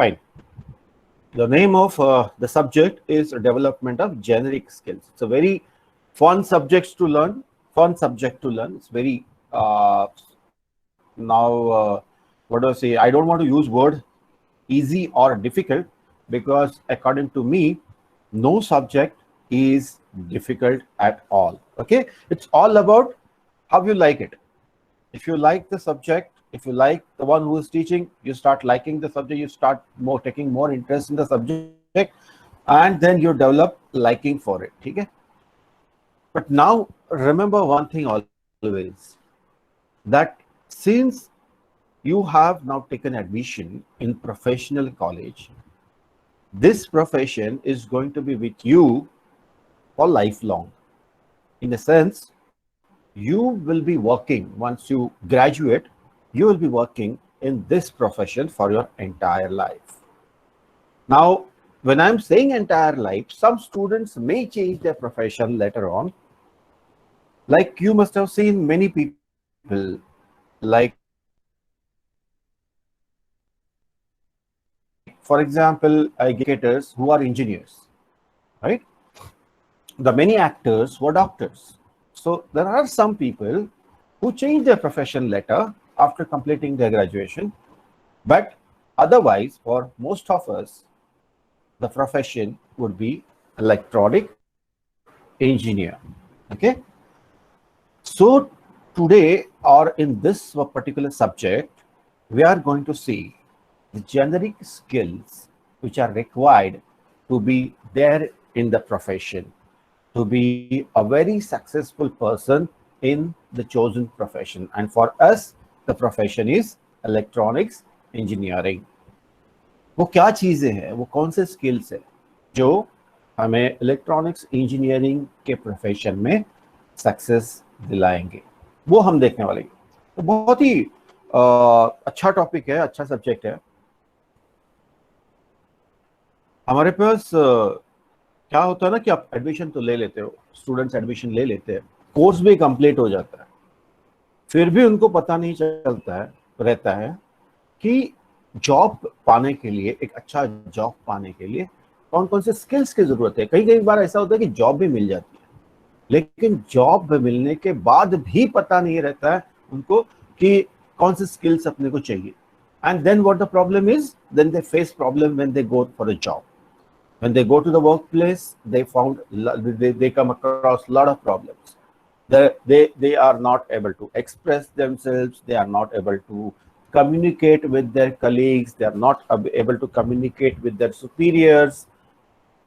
Fine. The name of the subject is development of generic skills. It's a very fun subject to learn. It's very now. What do I say? I don't want to use word easy or difficult, because according to me, no subject is difficult at all. Okay, it's all about how you like it. If you like the subject, if you like the one who is teaching, you start liking the subject, you start taking more interest in the subject, and then you develop liking for it. Okay? But now remember one thing always, that since you have now taken admission in professional college, this profession is going to be with you for lifelong. In a sense, you will be working, once you graduate, you will be working in this profession for your entire life. Now, when I'm saying entire life, some students may change their profession later on. Like you must have seen many people, like for example, educators who are engineers, right? The many actors were doctors. So there are some people who change their profession later after completing their graduation. But otherwise, for most of us, the profession would be electronic engineer. Okay. So today, or in this particular subject, we are going to see the generic skills which are required to be there in the profession, to be a very successful person in the chosen profession. And for us, the profession is electronics engineering. वो क्या चीजें हैं, वो कौन से skills है जो हमें इलेक्ट्रॉनिक्स इंजीनियरिंग के प्रोफेशन में सक्सेस दिलाएंगे, वो हम देखने वाले हैं। तो बहुत ही अच्छा टॉपिक है, अच्छा सब्जेक्ट है। हमारे पास क्या होता है ना कि आप एडमिशन तो ले लेते हो, स्टूडेंट्स एडमिशन ले लेते हैं, कोर्स भी कंप्लीट हो जाता है, फिर भी उनको पता नहीं चलता है रहता है कि जॉब पाने के लिए, एक अच्छा जॉब पाने के लिए कौन कौन से स्किल्स की जरूरत है। कई कई बार ऐसा होता है कि जॉब भी मिल जाती है, लेकिन जॉब मिलने के बाद भी पता नहीं रहता है उनको कि कौन से स्किल्स अपने को चाहिए। And then what the problem is, then they face problem when they go for a job. When they go to the workplace, they come across a lot of problems. They are not able to express themselves. They are not able to communicate with their colleagues. They are not able to communicate with their superiors,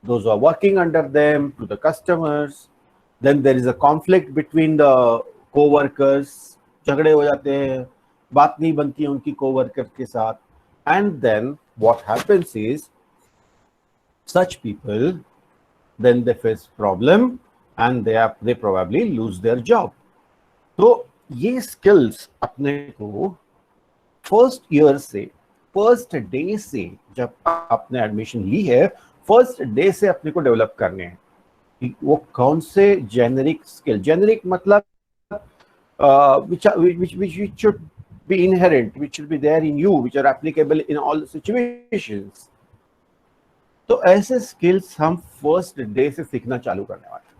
those who are working under them, to the customers. Then there is a conflict between the co-workers. झगड़े हो जाते हैं, बात नहीं बनती है उनकी co-worker के साथ. And then what happens is, such people, then they face problem and they probably lose their job. तो ये skills अपने को फर्स्ट ईयर से, फर्स्ट डे से, जब आपने एडमिशन ली है, फर्स्ट डे से अपने को डेवलप करने हैं। वो कौन से जेनेरिक स्किल, जेनेरिक मतलब which should be inherent, which should be there in you, which are applicable in all situations. तो ऐसे स्किल्स हम फर्स्ट डे से सीखना चालू करने वाले हैं।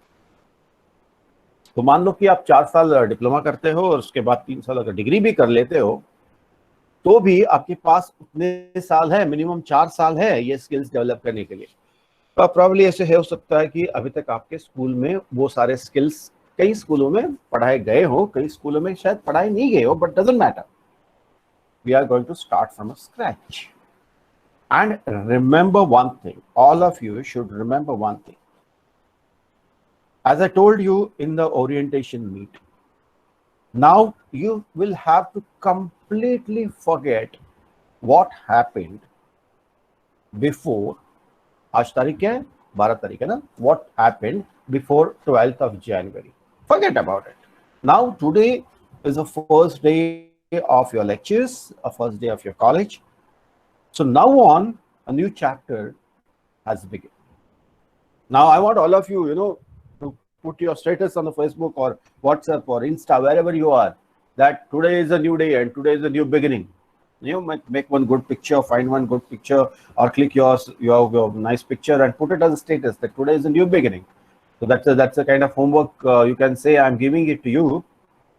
तो मान लो कि आप 4 साल डिप्लोमा करते हो और उसके बाद 3 साल अगर डिग्री भी कर लेते हो, तो भी आपके पास उतने साल है, मिनिमम 4 साल है ये स्किल्स डेवलप करने के लिए। तो प्रॉब्ली ऐसे हो सकता है कि अभी तक आपके स्कूल में वो सारे स्किल्स कई स्कूलों में पढ़ाए गए हो, कई स्कूलों में शायद पढ़ाए नहीं गए हो, but doesn't matter, we are going to start from a scratch. And remember one thing, all of you should remember one thing. As I told you in the orientation meet, now you will have to completely forget what happened before, आज तारीख क्या है, 12 तारीख है ना, what happened before 12th of January. Forget about it. Now today is the first day of your lectures, a first day of your college. So now on, a new chapter has begun. Now I want all of you, to put your status on the Facebook or WhatsApp or Insta, wherever you are, that today is a new day and today is a new beginning. You know, make one good picture, find one good picture, or click your nice picture and put it as a status that today is a new beginning. So that's a kind of homework you can say I'm giving it to you,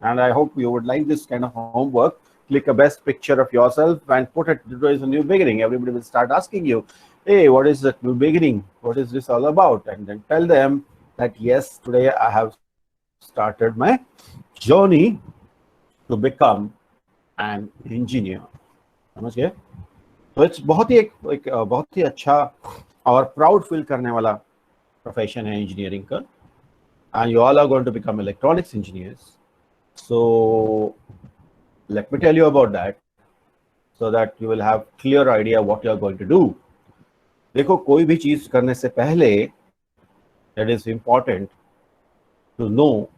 and I hope you would like this kind of homework. Click a best picture of yourself and put it. Today is a new beginning. Everybody will start asking you, "Hey, what is that new beginning? What is this all about?" And then tell them that yes, today I have started my journey to become an engineer. समझ गए? तो it's बहुत ही एक बहुत ही अच्छा और proud feel करने वाला प्रोफेशन है इंजीनियरिंग का. And you all are going to become electronics engineers. So let me tell you about that so that you will have clear idea what you are going to do. देखो, कोई भी चीज करने से पहले it is important to know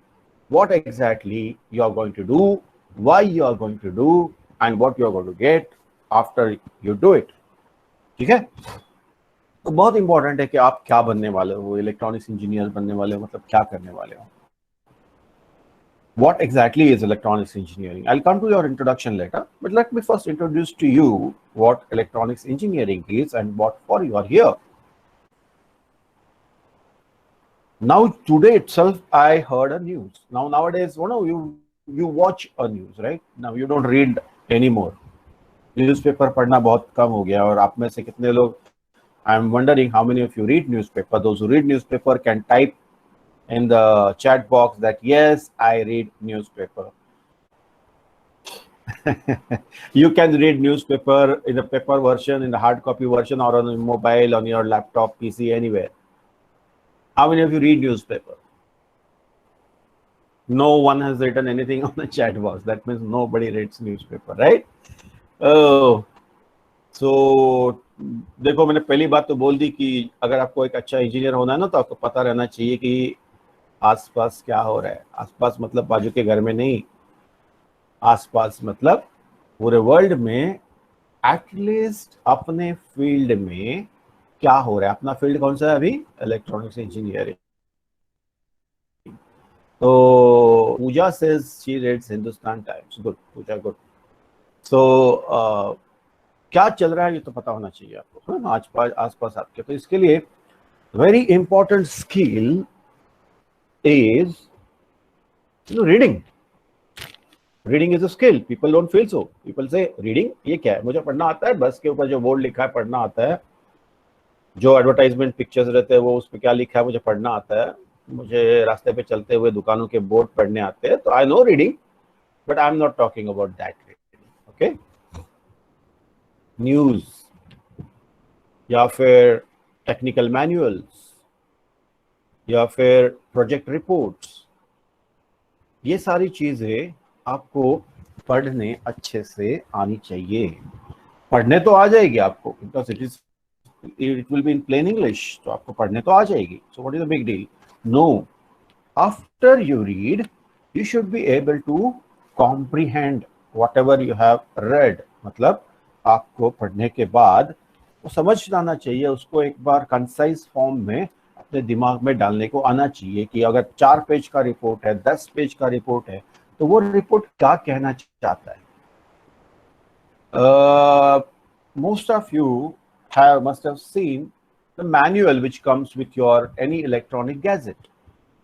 what exactly you are going to do, why you are going to do, and what you are going to get after you do it. ठीक है? तो बहुत इंपॉर्टेंट है कि आप क्या बनने वाले हो. इलेक्ट्रॉनिक्स इंजीनियर बनने वाले हो मतलब क्या करने वाले हो. What exactly is electronics engineering? I'll come to your introduction later, but let me first introduce to you what electronics engineering is and what for you are here. Now today itself I heard a news. Now nowadays, you watch a news, right? Now you don't read anymore. Newspaper पढ़ना बहुत कम हो गया. और आप में से कितने लोग, I'm wondering how many of you read newspaper. Those who read newspaper can type in the chat box that yes, I read newspaper. You can read newspaper in the paper version, in the hard copy version, or on a mobile, on your laptop, PC, anywhere. How many of you read newspaper? No one has written anything on the chat box. That means nobody reads newspaper, right? Oh, so देखो, मैंने पहली बात तो बोल दी कि अगर आपको एक अच्छा इंजीनियर होना है ना, तो आपको पता रहना चाहिए कि आसपास क्या हो रहा है. आसपास मतलब बाजू के घर में नहीं, आसपास मतलब पूरे वर्ल्ड में, एटलीस्ट अपने फील्ड में क्या हो रहा है. अपना फील्ड कौन सा है अभी? Electronics engineering. तो Pooja says she reads Hindustan Times. Good Pooja, good. So क्या चल रहा है ये तो पता होना चाहिए आपको, आसपास आपके. तो इसके लिए very important skill is reading. Reading is a skill. People don't feel so. People say reading ये क्या है? मुझे पढ़ना आता है, बस के ऊपर जो बोर्ड लिखा है पढ़ना आता है, जो एडवर्टाइजमेंट पिक्चर्स रहते हैं वो उस पर क्या लिखा है मुझे पढ़ना आता है, मुझे रास्ते पे चलते हुए दुकानों के बोर्ड पढ़ने आते हैं. तो I know reading, but I am not talking about that reading. Okay, news या फिर टेक्निकल मैनुअल्स या फिर प्रोजेक्ट रिपोर्ट्स, ये सारी चीजें आपको पढ़ने अच्छे से आनी चाहिए. पढ़ने तो आ जाएगी आपको, because it will be in plain English, तो आपको पढ़ने तो आ जाएगी. So what is the big deal? No, after you read you should be able to comprehend whatever you have read. मतलब आपको पढ़ने के बाद वो समझ आना चाहिए, उसको एक बार कंसाइज फॉर्म में अपने दिमाग में डालने को आना चाहिए कि अगर 4 पेज का रिपोर्ट है, 10 पेज का रिपोर्ट है, तो वो रिपोर्ट क्या कहना चाहता है. Most of you must have seen the manual which comes with your any electronic gadget.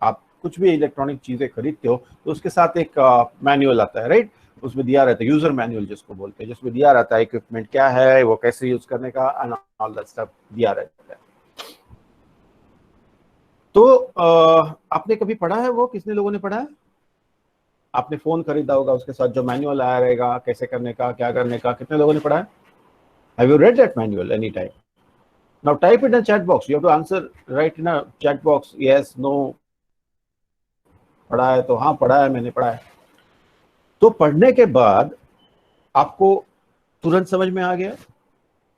आप कुछ भी इलेक्ट्रॉनिक चीजें खरीदते हो तो उसके साथ एक मैनुअल आता है, राइट? उसमें दिया रहता है यूजर मैनुअल जिसको बोलते हैं, जिसमें दिया रहता है इक्विपमेंट क्या है, वो कैसे यूज करने का, एंड ऑल दैट स्टफ दिया रहता है. तो आपने कभी पढ़ा है वो? कितने लोगों ने पढ़ा है? आपने फोन खरीदा होगा, उसके साथ जो मैनुअल आया रहेगा कैसे करने का, क्या करने का, कितने लोगों ने पढ़ा है? Have you read that manual any time? Now type it in chat box. You have to answer right in a chat box, yes, no. पढ़ा है तो हाँ पढ़ा है, मैंने पढ़ा है. तो पढ़ने के बाद आपको तुरंत समझ में आ गया?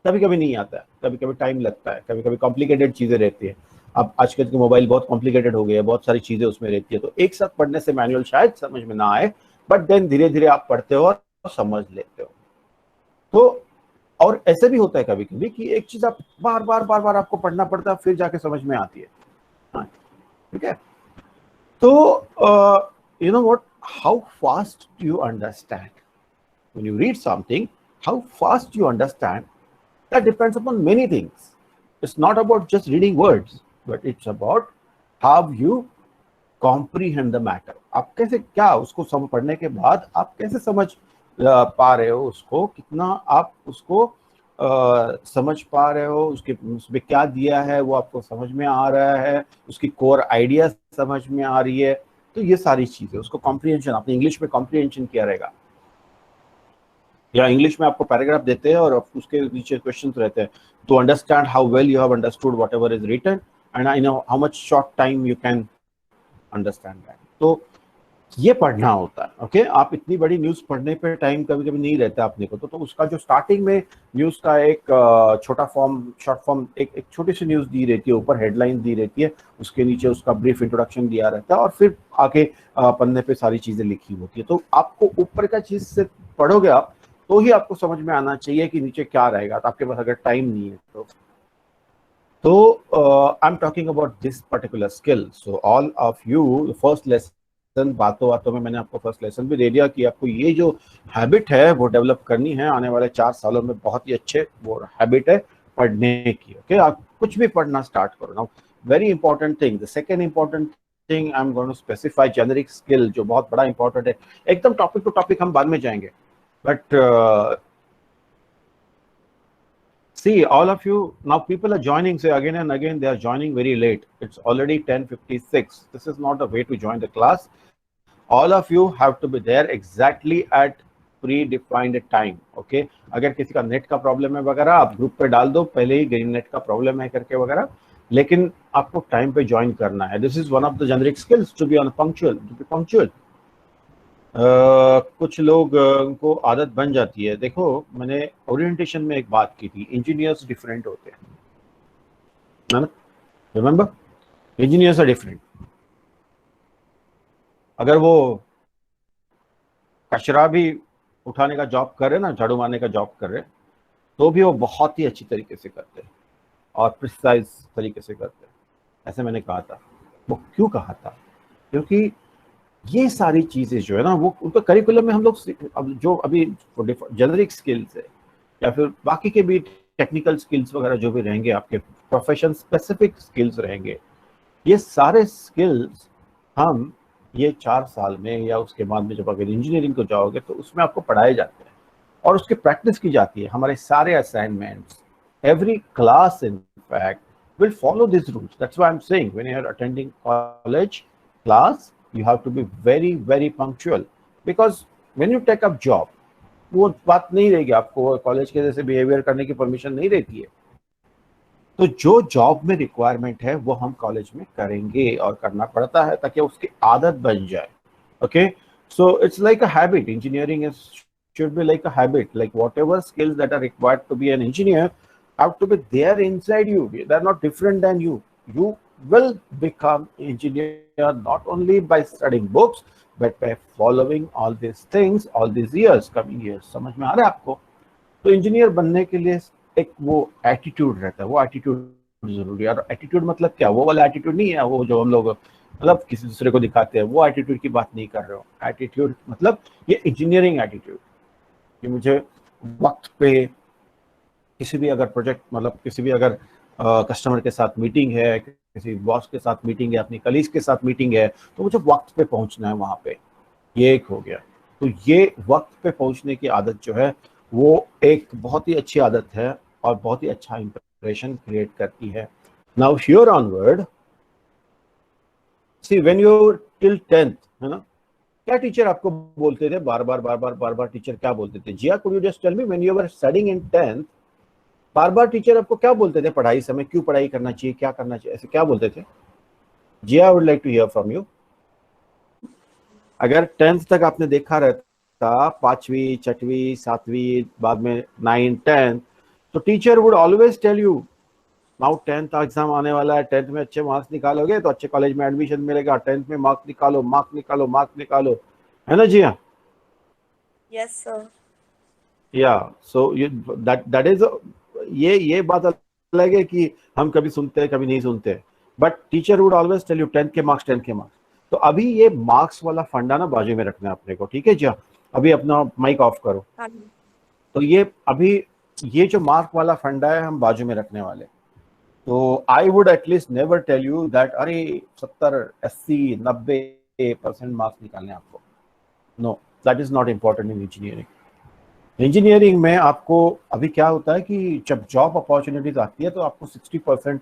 कभी कभी नहीं आता है, कभी कभी टाइम लगता है, कभी कभी कॉम्प्लिकेटेड चीजें रहती है. अब आजकल के मोबाइल बहुत कॉम्प्लिकेटेड हो गए हैं, बहुत सारी चीजें उसमें रहती है, तो एक साथ पढ़ने से मैनुअल शायद समझ में ना आए, बट देन धीरे धीरे आप पढ़ते हो और समझ लेते हो. तो और ऐसे भी होता है कभी कभी कि एक चीज आप बार बार आपको पढ़ना पड़ता है, फिर जाके समझ में आती है. ठीक है? तो you know what, how fast you understand when you read something, how fast you understand, that depends upon many things. It's not about just reading words, but it's about how you comprehend the matter. आप कैसे, क्या उसको समझ, पढ़ने के बाद आप कैसे समझ पा रहे हो उसको, कितना आप उसको समझ पा रहे हो, उसके उसमें क्या दिया है वो आपको समझ में आ रहा है, उसकी कोर आइडिया समझ में आ रही है। तो ये सारी चीजें, उसको कॉम्प्रिहेंशन, आपने इंग्लिश में कॉम्प्रिहेंशन किया रहेगा, या इंग्लिश में आपको पैराग्राफ देते हैं और उसके नीचे क्वेश्चंस रहते हैं, to understand how well you have understood whatever is written and I know how much short time you can understand that. तो ये पढ़ना होता है। ओके, आप इतनी बड़ी न्यूज पढ़ने पे टाइम कभी कभी नहीं रहता अपने को, तो उसका जो स्टार्टिंग में न्यूज का एक छोटा फॉर्म, शॉर्ट फॉर्म, एक छोटी सी न्यूज दी रहती है, ऊपर हेडलाइन दी रहती है, उसके नीचे उसका ब्रीफ इंट्रोडक्शन दिया रहता है, और फिर आगे पन्ने पे सारी चीजें लिखी होती है। तो आपको ऊपर का चीज से पढ़ोगे आप, तो ही आपको समझ में आना चाहिए कि नीचे क्या रहेगा। तो आपके पास अगर टाइम नहीं है तो I am talking about this particular skill. So all of you, first lesson, बातों बातों में मैंने आपको फर्स्ट लेसन भी दे दिया कि आपको ये जो हैबिट है वो डेवलप करनी है आने वाले 4 सालों में। बहुत ही अच्छे वो हैबिट है पढ़ने की। ओके, आप कुछ भी पढ़ना स्टार्ट करो ना। Very important thing, the second important thing I am going to specify, generic skill, जो बहुत बड़ा इंपॉर्टेंट है। एकदम टॉपिक टू टॉपिक हम बाद में जाएंगे, but see, all of you now, people are joining, say again and again, they are joining very late. It's already 10:56. This is not a way to join the class. All of you have to be there exactly at predefined time. Okay, अगर किसी का net का problem है वगैरह, आप group पे डाल दो पहले ही ग्रीन नेट का प्रॉब्लम है करके वगैरह, लेकिन आपको टाइम पे ज्वाइन करना है। This is one of the generic skills, to be punctual, to be punctual. कुछ लोग को आदत बन जाती है। देखो, मैंने ओरिएंटेशन में एक बात की थी, इंजीनियर्स डिफरेंट होते हैं, है ना? Remember, engineers are different. अगर वो कचरा भी उठाने का जॉब कर रहे ना, झाड़ू मारने का जॉब कर रहे, तो भी वो बहुत ही अच्छी तरीके से करते हैं और प्रिसाइज तरीके से करते हैं। ऐसे मैंने कहा था। वो क्यों कहा था? क्योंकि ये सारी चीजें जो है ना, वो उनका करिकुलम में हम लोग अब जो अभी जेनरिक स्किल्स है या फिर बाकी के भी टेक्निकल स्किल्स वगैरह जो भी रहेंगे, आपके प्रोफेशन स्पेसिफिक स्किल्स रहेंगे, ये सारे स्किल्स हम ये 4 साल में या उसके बाद में जब अगर इंजीनियरिंग को जाओगे तो उसमें आपको पढ़ाए जाते हैं और उसकी प्रैक्टिस की जाती है। हमारे सारे assignments, every class in fact will follow these rules. That's why I'm saying when you are attending college class, you have to be very very punctual, because when you take up job, वो बात नहीं रहेगी, आपको college के जैसे behaviour करने की permission नहीं रहती है। तो जो जॉब में रिक्वायरमेंट है वो हम कॉलेज में करेंगे और करना पड़ता है ताकि उसकी आदत बन जाए। Okay, so it's like a habit, engineering is should be like a habit, like whatever skills that are required to be an engineer have to be there inside you. They're not different than you. You will become engineer not only by studying books but by following all these things all these years, coming years. समझ में आ रहा है आपको? तो engineer बनने के लिए एक वो एटीट्यूड रहता है, वो एटीट्यूड जरूरी है। और एटीट्यूड मतलब क्या? वो वाला एटीट्यूड नहीं है वो जो हम लोग मतलब किसी दूसरे को दिखाते हैं, वो एटीट्यूड की बात नहीं कर रहे हो। एटीट्यूड मतलब ये इंजीनियरिंग एटीट्यूड कि मुझे वक्त पे किसी भी अगर प्रोजेक्ट, मतलब किसी भी अगर कस्टमर के साथ मीटिंग है, किसी बॉस के साथ मीटिंग है, अपनी कलीग्स के साथ मीटिंग है, तो मुझे वक्त पे पहुंचना है वहां पे। ये एक हो गया। तो ये वक्त पे पहुंचने की आदत जो है वो एक बहुत ही अच्छी आदत है और बहुत ही अच्छा इंप्रेशन क्रिएट करती है। Now here onward, see when you till 10th, है ना, क्या टीचर आपको बोलते थे बार बार टीचर क्या बोलते थे? Jiya, could you just tell me when you were studying in 10th, बार बार टीचर आपको क्या बोलते थे पढ़ाई समय? क्यों पढ़ाई करना चाहिए, क्या करना चाहिए, ऐसे क्या बोलते थे? Jiya, I would like to hear from you. अगर 10th तक आपने देखा रहता, 5वीं 6वीं 7वीं, बाद में 9 10, तो teacher would always tell you now 10th exam आने वाला है, 10th में अच्छे मार्क्स निकालोगे तो अच्छे कॉलेज में एडमिशन मिलेगा, 10th में मार्क्स निकालो, मार्क्स निकालो, है ना जिया? Yes sir. या सो दैट इज, ये बात अलग है कि हम कभी सुनते हैं कभी नहीं सुनते, but teacher would always tell you 10th के मार्क्स। तो अभी ये मार्क्स वाला फंडा ना बाजू में रखना है अपने को, ठीक है जी? अभी अपना माइक ऑफ करो। हाँ। तो ये अभी ये जो मार्क वाला फंडा है हम बाजू में रखने वाले। तो I would at least never tell you that अरे 70, 80, 90% मार्क्स निकालने आपको। No, that is not important in engineering. Engineering में आपको अभी क्या होता है कि जब जॉब अपॉर्चुनिटीज आती है तो आपको 60%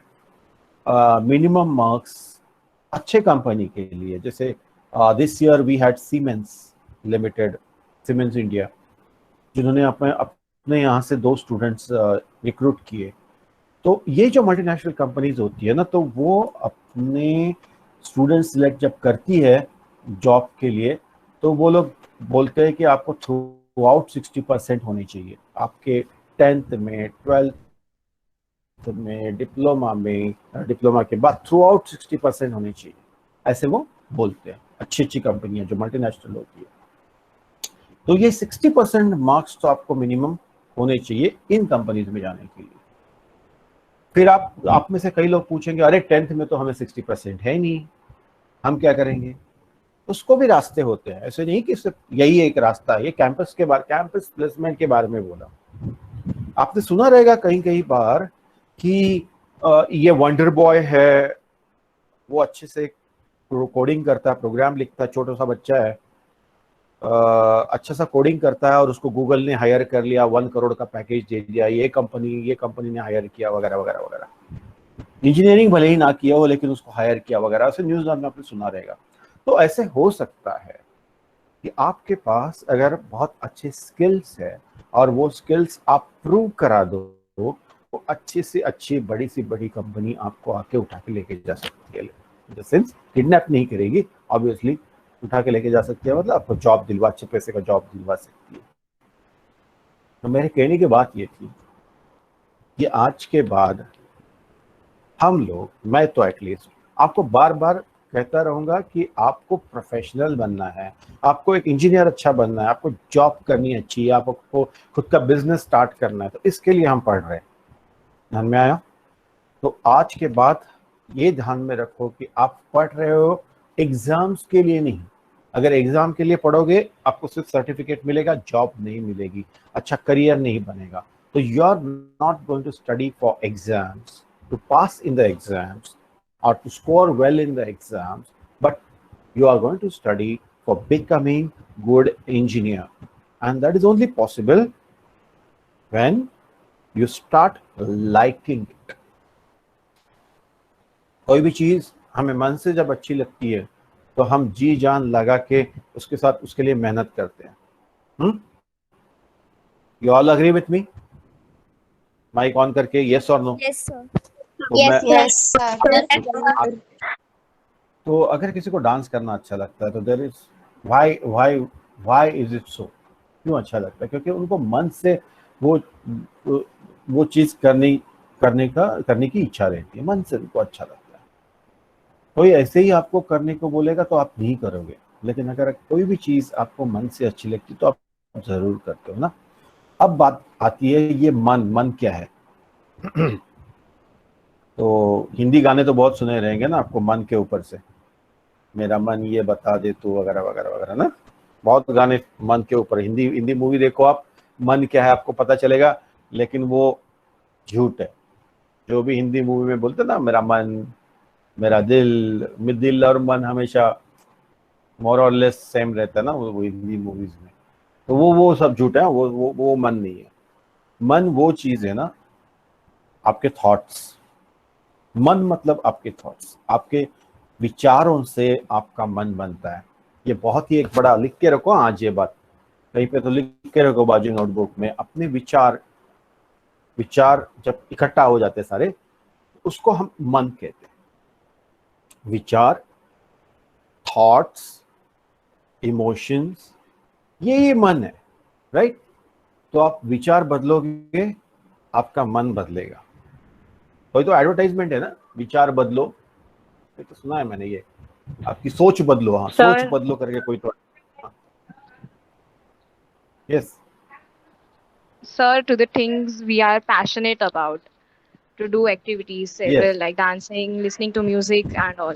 मिनिमम मार्क्स अच्छे कंपनी के लिए, जैसे this year we had Siemens limited, Siemens India, जिन्होंने अपने यहाँ से 2 स्टूडेंट्स रिक्रूट किए। तो ये जो मल्टीनेशनल कंपनीज होती है ना, तो वो अपने स्टूडेंट सिलेक्ट जब करती है जॉब के लिए, तो वो लोग बोलते हैं कि आपको थ्रू आउट 60% होनी चाहिए आपके 10th में, 12th में, डिप्लोमा के बाद थ्रू आउट 60% होनी चाहिए, ऐसे वो बोलते हैं। अच्छी अच्छी कंपनियां जो मल्टीनेशनल होती है, तो ये 60% मार्क्स तो आपको मिनिमम होने चाहिए इन कंपनीज में जाने के लिए। फिर आप में से कई लोग पूछेंगे अरे 10th में तो हमें 60% है नहीं, हम क्या करेंगे? उसको भी रास्ते होते हैं, ऐसे नहीं कि सिर्फ यही एक रास्ता है। ये कैंपस प्लेसमेंट के बारे में बोला। आपने सुना रहेगा कहीं कहीं बार कि ये वंडर बॉय है, वो अच्छे से कोडिंग करता है, प्रोग्राम लिखता है, छोटा सा बच्चा है, अच्छा सा कोडिंग करता है और उसको गूगल ने हायर कर लिया, 1 करोड़ का पैकेज दे दिया, ये कंपनी ने हायर किया, वगैरह वगैरह वगैरह। इंजीनियरिंग भले ही ना किया हो लेकिन उसको हायर किया वगैरह, ऐसे न्यूज में आपने सुना रहेगा। तो ऐसे हो सकता है कि आपके पास अगर बहुत अच्छे स्किल्स है और वो स्किल्स आप प्रूव करा दो, तो अच्छी से अच्छी बड़ी सी बड़ी कंपनी आपको आके उठा के लेके जा सकती है। इन द सेंस किडनैप नहीं करेगी, ऑब्वियसली उठा के लेके जा सकती है, मतलब आपको जॉब दिलवा, अच्छे पैसे का जॉब दिलवा सकती है। तो मेरे कहने की बात ये थी कि आज के बाद हम लोग, मैं तो एटलीस्ट आपको बार बार कहता रहूंगा कि आपको प्रोफेशनल बनना है, आपको एक इंजीनियर अच्छा बनना है, आपको जॉब करनी अच्छी है, आपको खुद का बिजनेस स्टार्ट करना है, तो इसके लिए हम पढ़ रहे हैं। ध्यान में आया? तो आज के बाद ये ध्यान में रखो कि आप पढ़ रहे हो एग्जाम्स के लिए नहीं। अगर एग्जाम के लिए पढ़ोगे आपको सिर्फ सर्टिफिकेट मिलेगा, जॉब नहीं मिलेगी, अच्छा करियर नहीं बनेगा। तो you are not going to study for exams to pass in the exams or to score well in the exams, but you are going to study for becoming good engineer, and that is only possible when you start liking it. कोई भी चीज हमें मन से जब अच्छी लगती है तो हम जी जान लगा के उसके साथ उसके लिए मेहनत करते हैं। You all agree with me? Mic on करके yes or no? Yes, sir. Yes, sir. तो अगर किसी को डांस करना अच्छा लगता है तो there is why is it so? क्यों अच्छा लगता है? क्योंकि उनको मन से वो चीज करने की इच्छा रहती है, मन से उनको अच्छा लगता है। कोई ऐसे ही आपको करने को बोलेगा तो आप नहीं करोगे, लेकिन अगर कोई भी चीज आपको मन से अच्छी लगती तो आप जरूर करते हो ना। अब बात आती है ये मन क्या है? तो हिंदी गाने तो बहुत सुने रहेंगे ना आपको मन के ऊपर से, मेरा मन ये बता दे तू, वगैरह वगैरह वगैरह ना। बहुत गाने मन के ऊपर। हिंदी मूवी देखो आप, मन क्या है आपको पता चलेगा, लेकिन वो झूठ है। जो भी हिंदी मूवी में बोलते ना, मेरा मन, मेरा दिल और मन हमेशा मोर और लेस सेम रहता है ना वो हिंदी मूवीज में। तो वो सब झूठ है, वो मन नहीं है। मन वो चीज है ना, आपके थॉट्स। मन मतलब आपके थॉट्स, आपके विचारों से आपका मन बनता है। ये बहुत ही एक बड़ा, लिख के रखो आज ये बात, कहीं पे तो लिख के रखो बाजू नोटबुक में। अपने विचार जब इकट्ठा हो जाते सारे, उसको हम मन कहते हैं। विचार, थॉट्स, इमोशंस, ये मन है, राइट? तो आप विचार बदलोगे, आपका मन बदलेगा। कोई तो एडवर्टाइजमेंट है ना, विचार बदलो, ये तो सुना है मैंने। ये आपकी सोच बदलो, हाँ सोच बदलो करके कोई तो। Yes Sir, to the things we are passionate about, to do activities, several yes like dancing, listening to music, and all.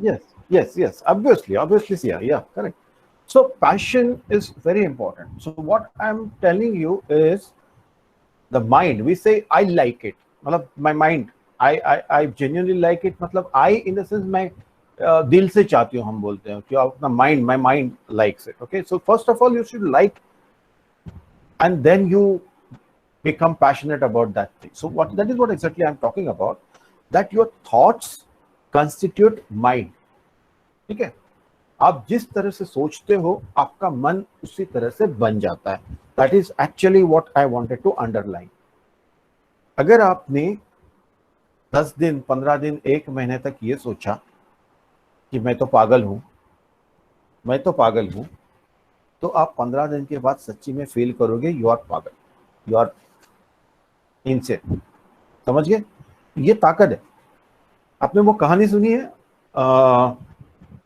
yes obviously yeah, correct. So passion is very important. So what I'm telling you is the mind. We say I like it, मतलब my mind, I genuinely like it, मतलब I in the sense मैं दिल से चाहती हूँ, हम बोलते हैं कि अपना mind, my mind likes it. Okay, so first of all you should like, and then you become passionate about that thing. So what, that is what exactly I'm talking about, that your thoughts constitute mind. ठीक है, आप जिस तरह से सोचते हो आपका मन उसी तरह से बन जाता है. That is actually what I wanted to underline. अगर आपने 10 दिन, 15 दिन, 1 महीने तक ये सोचा कि मैं तो पागल हूं, मैं तो पागल हूं, तो आप 15 दिन के बाद सच्ची में फील करोगे यू आर पागल, यू आर इनसेन. समझ गए? ये ताकत है. आपने वो कहानी सुनी है,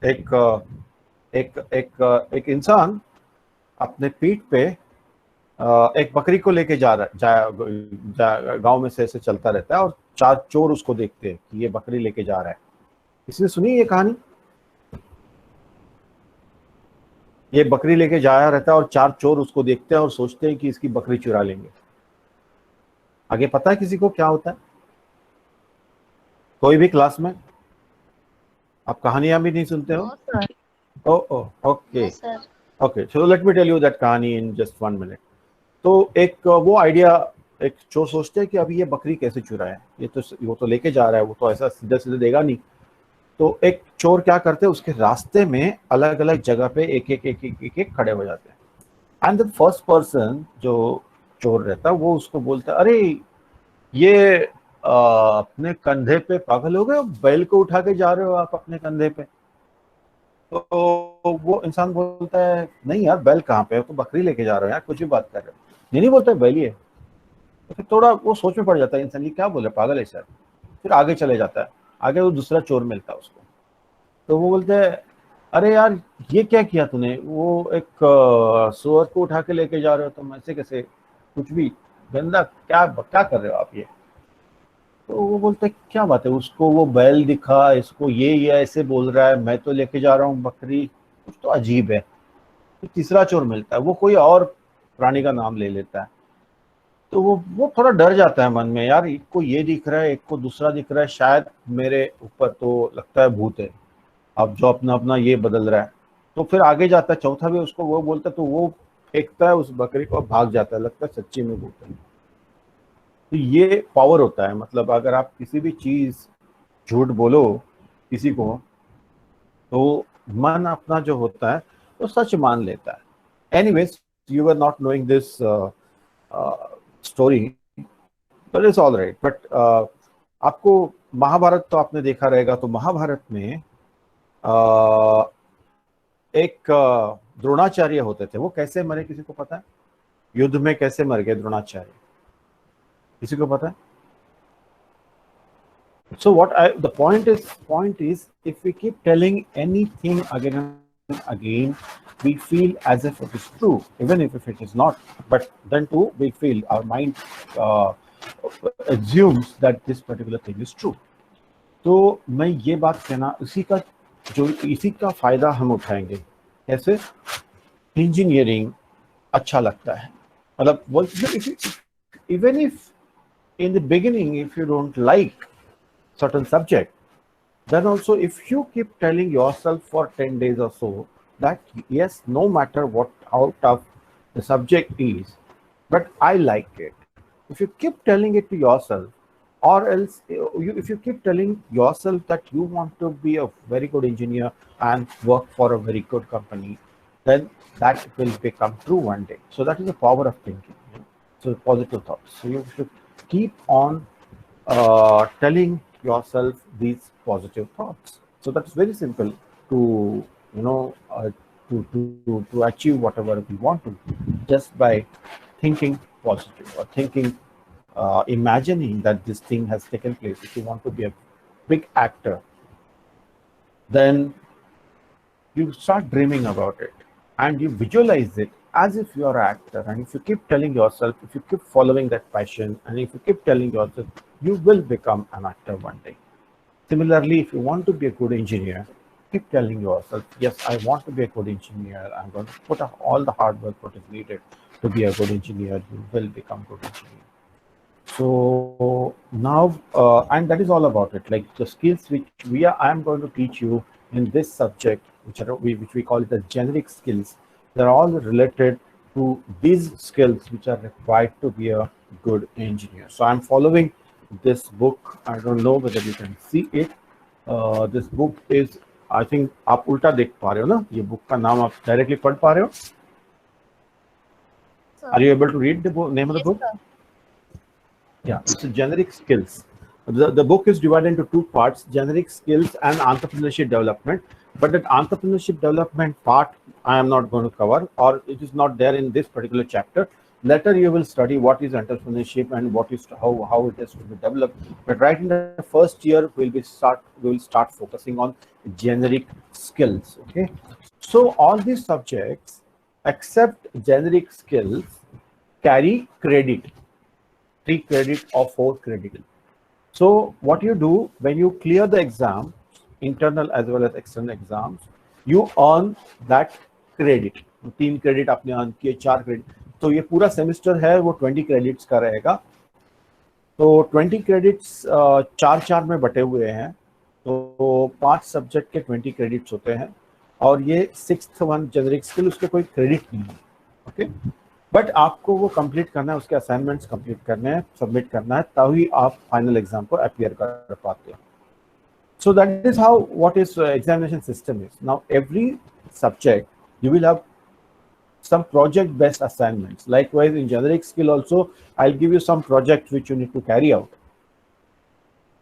एक एक एक एक इंसान अपने पीठ पे एक बकरी को लेके जा रहा, गांव में से ऐसे चलता रहता है और 4 चोर उसको देखते हैं कि ये बकरी लेके जा रहा है. किसी ने सुनी ये कहानी? ये बकरी लेके जाया रहता है और 4 चोर उसको देखते हैं और सोचते हैं कि इसकी बकरी चुरा लेंगे. आगे पता है किसी को क्या होता है? कोई भी क्लास में आप कहानियां भी नहीं सुनते हो? No, sir. Okay Yes, sir. Okay, so let me tell you that कहानी इन जस्ट 1 मिनट. तो एक वो आइडिया, एक चोर सोचते हैं कि अभी ये बकरी कैसे चुराए, ये तो वो तो लेके जा रहा है, वो तो ऐसा सीधे सीधे देगा नहीं. तो एक चोर क्या करते हैं, उसके रास्ते में अलग अलग जगह पे एक एक एक एक एक, एक खड़े हो जाते हैं. एंड द फर्स्ट पर्सन जो चोर रहता है वो उसको बोलता है, अरे ये अपने कंधे पे पागल हो गए, बैल को उठा के जा रहे हो आप अपने कंधे पे. तो वो इंसान बोलता है, नहीं यार बैल कहाँ पे है, तो बकरी लेके जा रहे हो यार, कुछ भी बात कर रहे हो. नहीं बोलता है बैल ही है. तो फिर थोड़ा वो सोच में पड़ जाता है इंसान, ये क्या बोल रहा है, पागल है सर. फिर आगे चले जाता है, आगे वो दूसरा चोर मिलता है उसको. तो वो बोलते हैं, अरे यार ये क्या किया तूने, वो एक सुअर को उठा के लेके जा रहे हो, तुम ऐसे कैसे, कुछ भी गंदा, क्या क्या कर रहे हो आप ये. तो वो बोलते हैं क्या बात है, उसको वो बैल दिखा, इसको ये ऐसे बोल रहा है, मैं तो लेके जा रहा हूँ बकरी, कुछ तो अजीब है. तो तीसरा चोर मिलता है, वो कोई और प्राणी का नाम ले लेता है. तो वो थोड़ा डर जाता है मन में, यार एक को ये दिख रहा है, एक को दूसरा दिख रहा है, शायद मेरे ऊपर तो लगता है भूत है, अब जो अपना अपना ये बदल रहा है. तो फिर आगे जाता है, चौथा भी उसको वो बोलता है, तो वो फेंकता है उस बकरी को, भाग जाता है, लगता है सच्ची में भूत है. तो ये पावर होता है, मतलब अगर आप किसी भी चीज झूठ बोलो किसी को, तो मन अपना जो होता है वो सच मान लेता है. Anyways, you are not knowing this story, but it's all right. But आपको महाभारत तो आपने देखा रहेगा. तो महाभारत में एक द्रोणाचार्य होते थे, वो कैसे मरे किसी को पता है? युद्ध में कैसे मर गए द्रोणाचार्य, किसी को पता है? So the point is if we keep telling anything again and again, we feel as if it is true, even if it is not. But then too, we feel, our mind assumes that this particular thing is true. तो मैं ये बात कहना, इसी का फायदा हम उठाएंगे. कैसे? इंजीनियरिंग अच्छा लगता है, मतलब even if in the beginning if you don't like certain subject, then also if you keep telling yourself for 10 days or so that yes, no matter how tough the subject is, but I like it. If you keep telling it to yourself, or else if you keep telling yourself that you want to be a very good engineer and work for a very good company, then that will become true one day. So that is the power of thinking. So positive thoughts. So you should keep on telling yourself these positive thoughts. So that's very simple to to achieve whatever we want to, just by thinking positive, or thinking, imagining that this thing has taken place. If you want to be a big actor, then you start dreaming about it and you visualize it as if you are an actor. And if you keep telling yourself, if you keep following that passion, and if you keep telling yourself, you will become an actor one day. Similarly, if you want to be a good engineer, keep telling yourself, yes, I want to be a good engineer. I'm going to put up all the hard work what is needed to be a good engineer. You will become good engineer. So now, and that is all about it. Like the skills which I'm going to teach you in this subject, which we call it as generic skills. They're all related to these skills which are required to be a good engineer. So I'm following this book. I don't know whether you can see it. This book is, I think आप उल्टा देख पा रहे हो ना, ये book का नाम आप directly पढ़ पा रहे हो? Sir. Are you able to read the name of the Yes, book? sir. Yeah, it's a generic skills. The book is divided into two parts, generic skills and entrepreneurship development. But that entrepreneurship development part, I am not going to cover, or it is not there in this particular chapter. Later you will study what is entrepreneurship and what is how it is to be developed. But right in the first year, we will start focusing on generic skills. Okay. So all these subjects, except generic skills, carry credit. 3 credit or 4 credit. So what you do when you clear the exam, internal as well as external exams, you earn that credit. 3 credit आपने earn किए, 4 credit. तो ये पूरा semester है वो 20 credits का रहेगा. तो 20 credits 4 में बटे हुए हैं. तो 5 सब्जेक्ट के 20 credits होते हैं. और ये 6th one generic skill, उसके कोई credit नहीं है. ओके, बट आपको वो कंप्लीट करना है, उसके असाइनमेंट्स कंप्लीट करने हैं, सबमिट करना है, तभी आप फाइनल एग्जाम को अपीयर कर पाते हैं. So that is how what is examination system is. Now every subject you will have some project based assignments. Likewise in generic skill also, I'll give you some projects which you need to carry out.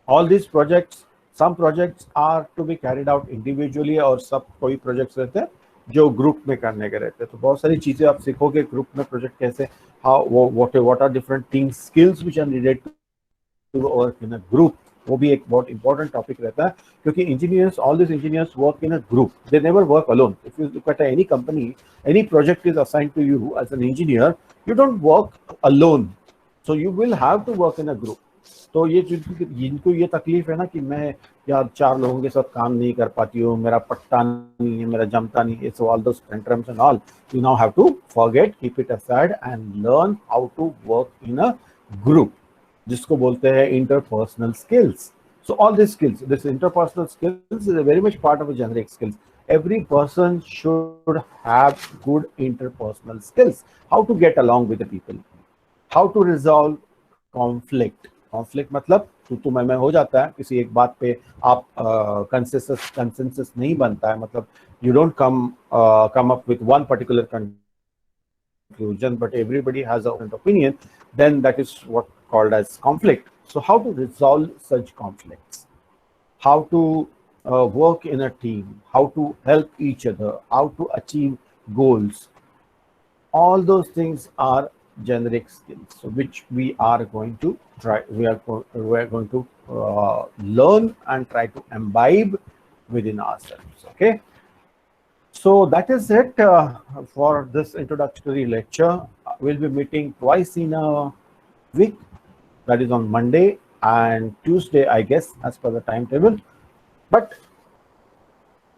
All these projects, some projects are to be carried out individually और सब कोई projects रहते हैं जो group में करने के रहते हैं. तो बहुत सारी चीजें आप सीखोगे ग्रुप में प्रोजेक्ट कैसे, what are different things, skills which are needed to work in a group. वो भी एक बहुत इंपॉर्टेंट टॉपिक रहता है क्योंकि engineers, all this engineers work in a group. They never work alone. If you look at any company, any project is assigned to you as an engineer, you don't work alone. So you will have to work in a group. तो ये जिनको ये तकलीफ है ना कि मैं यार 4 लोगों के साथ काम नहीं कर पाती हूँ, मेरा पट्टा नहीं है, मेरा जमता नहीं है, so all those tantrums and all, you now have to forget, keep it aside and learn how to work in a group, जिसको बोलते हैं interpersonal skills. So all these skills, this interpersonal skills is a very much part of a generic skills. Every person should have good interpersonal skills. How to get along with the people, how to resolve conflict. Conflict मतलब तू मैं हो जाता है, किसी एक बात पे आप कंसेंसस नहीं बनता है, मतलब you don't come up with one particular conclusion, but everybody has a different opinion, then that is what called as conflict. So how to resolve such conflicts, how to work in a team, how to help each other, how to achieve goals, all those things are generic skills, so which we are going to going to learn and try to imbibe within ourselves. Okay, so that is it for this introductory lecture. We'll be meeting twice in a week, that is on Monday and Tuesday, I guess, as per the timetable, but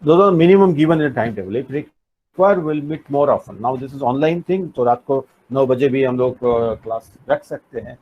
those are minimum given in a timetable. If required, we'll meet more often. Now this is online thing, तो रात को 9 बजे भी हम लोग class रख सकते हैं.